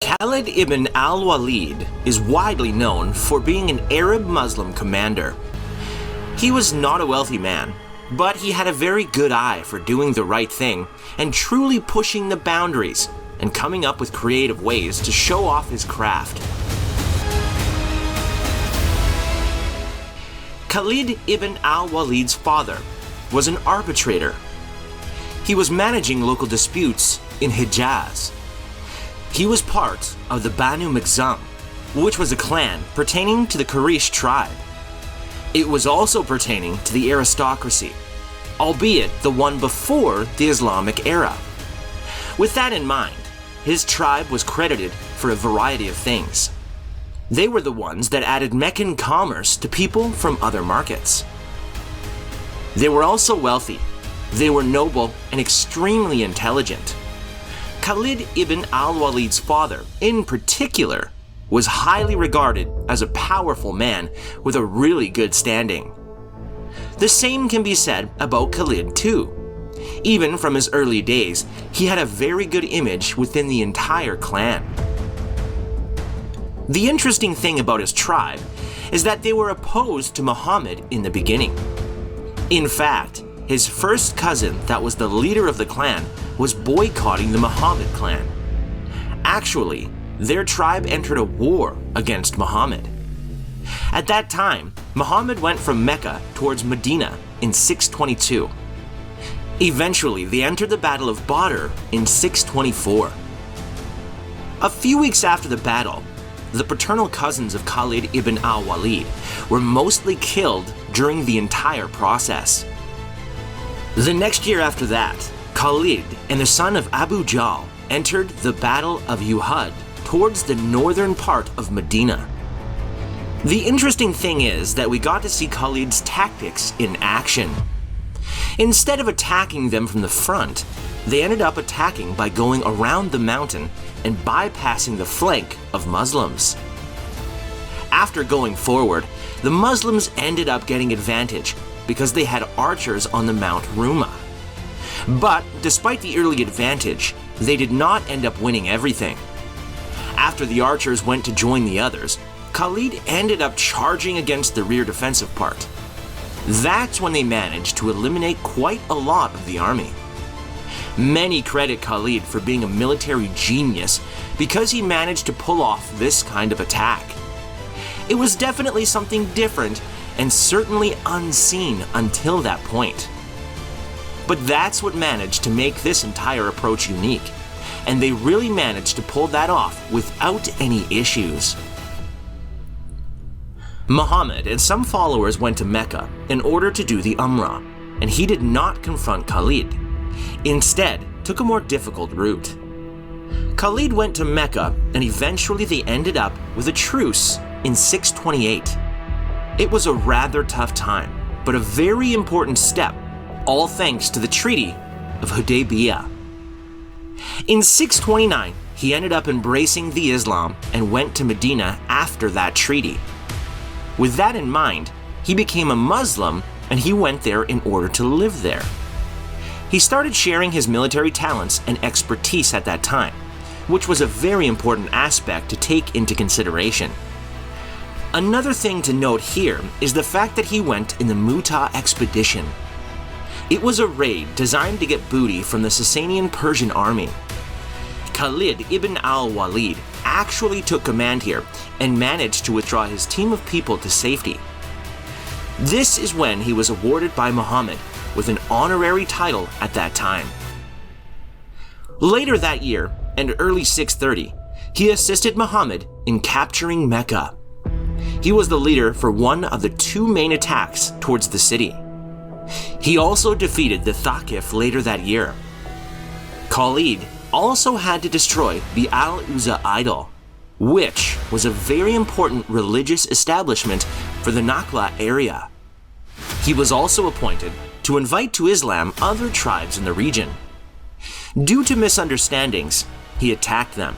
Khalid ibn al-Walid is widely known for being an Arab Muslim commander. He was not a wealthy man, but he had a very good eye for doing the right thing and truly pushing the boundaries and coming up with creative ways to show off his craft. Khalid ibn al-Walid's father was an arbitrator. He was managing local disputes in Hijaz. He was part of the Banu Mikzam, which was a clan pertaining to the Quraysh tribe. It was also pertaining to the aristocracy, albeit the one before the Islamic era. With that in mind, his tribe was credited for a variety of things. They were the ones that added Meccan commerce to people from other markets. They were also wealthy. They were noble and extremely intelligent. Khalid ibn al-Walid's father, in particular, was highly regarded as a powerful man with a really good standing. The same can be said about Khalid too. Even from his early days, he had a very good image within the entire clan. The interesting thing about his tribe is that they were opposed to Muhammad in the beginning. In fact, his first cousin that was the leader of the clan was boycotting the Muhammad clan. Actually, their tribe entered a war against Muhammad. At that time, Muhammad went from Mecca towards Medina in 622. Eventually, they entered the Battle of Badr in 624. A few weeks after the battle, the paternal cousins of Khalid ibn al-Walid were mostly killed during the entire process. The next year after that, Khalid and the son of Abu Jahl entered the Battle of Uhud towards the northern part of Medina. The interesting thing is that we got to see Khalid's tactics in action. Instead of attacking them from the front, they ended up attacking by going around the mountain and bypassing the flank of Muslims. After going forward, the Muslims ended up getting advantage because they had archers on the Mount Ruma. But despite the early advantage, they did not end up winning everything. After the archers went to join the others, Khalid ended up charging against the rear defensive part. That's when they managed to eliminate quite a lot of the army. Many credit Khalid for being a military genius because he managed to pull off this kind of attack. It was definitely something different and certainly unseen until that point. But that's what managed to make this entire approach unique, and they really managed to pull that off without any issues. Muhammad and some followers went to Mecca in order to do the Umrah, and he did not confront Khalid. Instead, took a more difficult route. Khalid went to Mecca, and eventually they ended up with a truce in 628. It was a rather tough time, but a very important step, all thanks to the Treaty of Hudaybiyah. In 629, he ended up embracing the Islam and went to Medina after that treaty. With that in mind, he became a Muslim and he went there in order to live there. He started sharing his military talents and expertise at that time, which was a very important aspect to take into consideration. Another thing to note here is the fact that he went in the Mu'tah expedition. It was a raid designed to get booty from the Sasanian Persian army. Khalid ibn al-Walid actually took command here and managed to withdraw his team of people to safety. This is when he was awarded by Muhammad with an honorary title at that time. Later that year, and early 630, he assisted Muhammad in capturing Mecca. He was the leader for one of the two main attacks towards the city. He also defeated the Thaqif later that year. Khalid also had to destroy the Al-Uzza idol, which was a very important religious establishment for the Nakhla area. He was also appointed to invite to Islam other tribes in the region. Due to misunderstandings, he attacked them.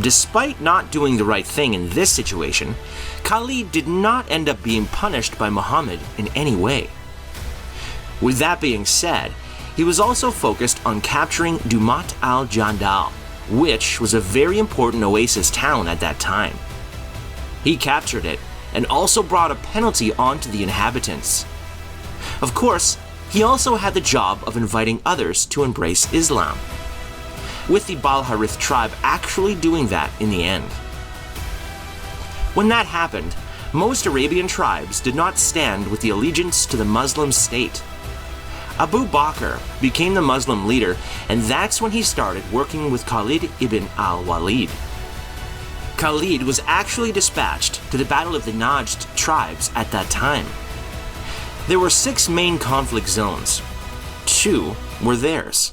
Despite not doing the right thing in this situation, Khalid did not end up being punished by Muhammad in any way. With that being said, he was also focused on capturing Dumat al-Jandal, which was a very important oasis town at that time. He captured it and also brought a penalty onto the inhabitants. Of course, he also had the job of inviting others to embrace Islam, with the Balharith tribe actually doing that in the end. When that happened, most Arabian tribes did not stand with the allegiance to the Muslim state. Abu Bakr became the Muslim leader, and that's when he started working with Khalid ibn al-Walid. Khalid was actually dispatched to the Battle of the Najd tribes at that time. There were 6 main conflict zones. 2 were theirs.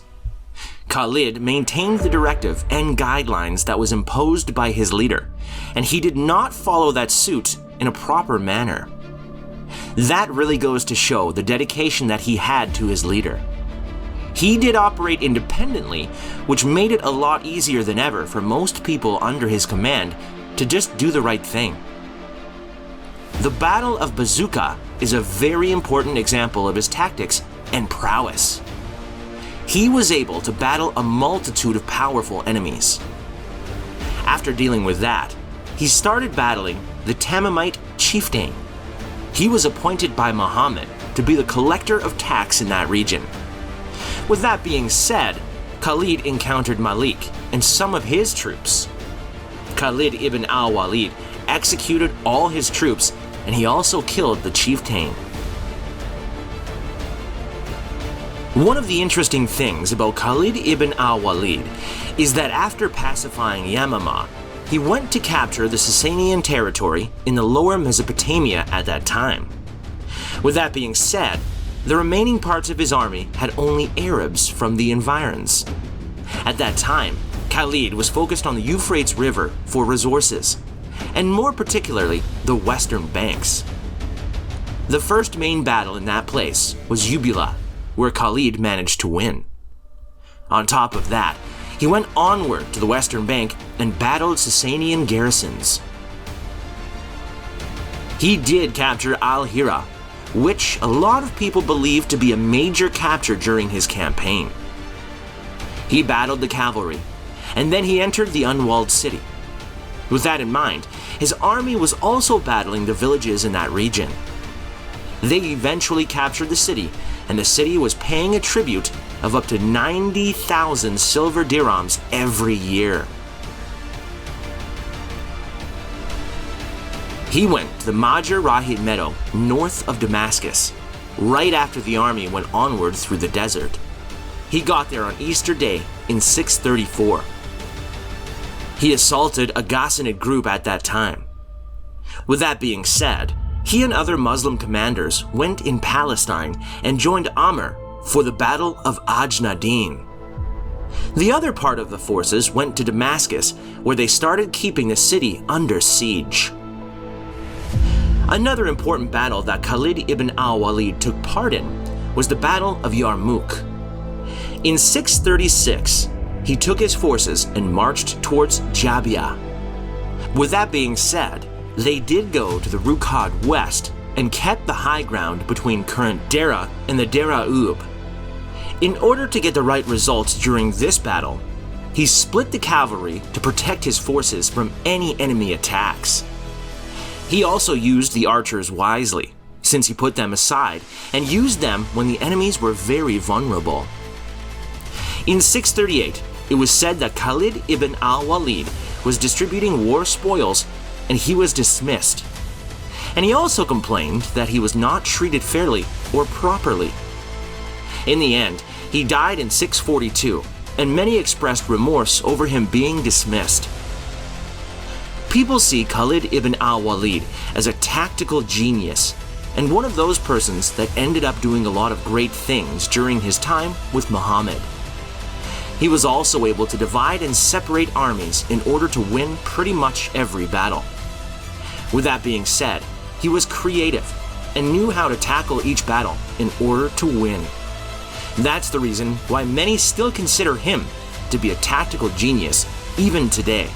Khalid maintained the directive and guidelines that was imposed by his leader, and he did not follow that suit in a proper manner. That really goes to show the dedication that he had to his leader. He did operate independently, which made it a lot easier than ever for most people under his command to just do the right thing. The Battle of Bazooka is a very important example of his tactics and prowess. He was able to battle a multitude of powerful enemies. After dealing with that, he started battling the Tamimite chieftain. He was appointed by Muhammad to be the collector of tax in that region. With that being said, Khalid encountered Malik and some of his troops. Khalid ibn al-Walid executed all his troops, and he also killed the chieftain. One of the interesting things about Khalid ibn al-Walid is that after pacifying Yamama, he went to capture the Sasanian territory in the lower Mesopotamia at that time. With that being said, the remaining parts of his army had only Arabs from the environs. At that time, Khalid was focused on the Euphrates River for resources, and more particularly the western banks. The first main battle in that place was Ubila, where Khalid managed to win. On top of that, he went onward to the western bank and battled Sasanian garrisons. He did capture Al-Hira, which a lot of people believe to be a major capture during his campaign. He battled the cavalry, and then he entered the unwalled city. With that in mind, his army was also battling the villages in that region. They eventually captured the city, and the city was paying a tribute of up to 90,000 silver dirhams every year. He went to the Majer Rahid meadow north of Damascus, right after the army went onward through the desert. He got there on Easter Day in 634. He assaulted a Ghassanid group at that time. With that being said, he and other Muslim commanders went in Palestine and joined Amr for the Battle of Ajnadin. The other part of the forces went to Damascus, where they started keeping the city under siege. Another important battle that Khalid ibn al-Walid took part in was the Battle of Yarmouk. In 636, he took his forces and marched towards Jabia. With that being said, they did go to the Ruqad west and kept the high ground between current Dera and the Dera Ub. In order to get the right results during this battle, he split the cavalry to protect his forces from any enemy attacks. He also used the archers wisely, since he put them aside and used them when the enemies were very vulnerable. In 638, it was said that Khalid ibn al-Walid was distributing war spoils and he was dismissed. And he also complained that he was not treated fairly or properly. In the end, he died in 642, and many expressed remorse over him being dismissed. People see Khalid ibn al-Walid as a tactical genius, and one of those persons that ended up doing a lot of great things during his time with Muhammad. He was also able to divide and separate armies in order to win pretty much every battle. With that being said, he was creative and knew how to tackle each battle in order to win. That's the reason why many still consider him to be a tactical genius even today.